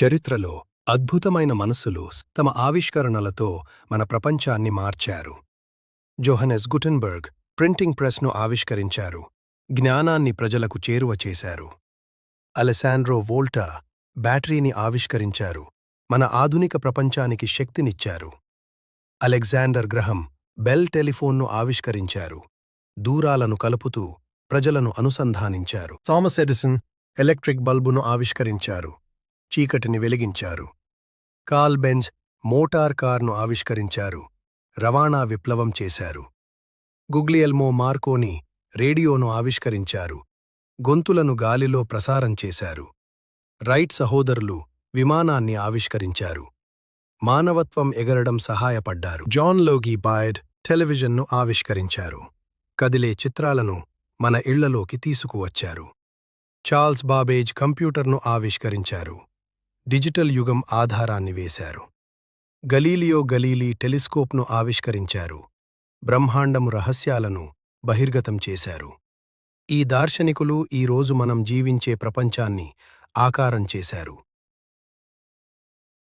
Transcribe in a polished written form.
చరిత్రలో అద్భుతమైన మనస్సులు తమ ఆవిష్కరణలతో మన ప్రపంచాన్ని మార్చారు. జోహనెస్ గుటెన్బర్గ్ ప్రింటింగ్ ప్రెస్ను ఆవిష్కరించారు, జ్ఞానాన్ని ప్రజలకు చేరువ చేశారు. అలెశాండ్రో వోల్టా బ్యాటరీని ఆవిష్కరించారు, మన ఆధునిక ప్రపంచానికి శక్తినిచ్చారు. అలెగ్జాండర్ గ్రహం బెల్ టెలిఫోన్ను ఆవిష్కరించారు, దూరాలను కలుపుతూ ప్రజలను అనుసంధానించారు. థామస్ ఎడిసన్ ఎలక్ట్రిక్ బల్బును ఆవిష్కరించారు, చీకటిని వెలిగించారు. కార్ల్ బెంజ్ మోటార్ కార్ను ఆవిష్కరించారు, రవాణా విప్లవం చేశారు. గుగ్లియల్మో మార్కోని రేడియోను ఆవిష్కరించారు, గొంతులను గాలిలో ప్రసారం చేశారు. రైట్ సహోదరులు విమానాన్ని ఆవిష్కరించారు, మానవత్వం ఎగరడం సహాయపడ్డారు. జాన్ లోగీ బాయడ్ టెలివిజన్ను ఆవిష్కరించారు, కదిలే చిత్రాలను మన ఇళ్లలోకి తీసుకువచ్చారు. చార్ల్స్ బాబేజ్ కంప్యూటర్ను ఆవిష్కరించారు, డిజిటల్ యుగం ఆధారాన్ని వేశారు. గలీలియో గలీలీ టెలిస్కోప్ను ఆవిష్కరించారు, బ్రహ్మాండము రహస్యాలను బహిర్గతం చేశారు. ఈ దార్శనికులు ఈరోజు మనం జీవించే ప్రపంచాన్ని ఆకారం చేశారు.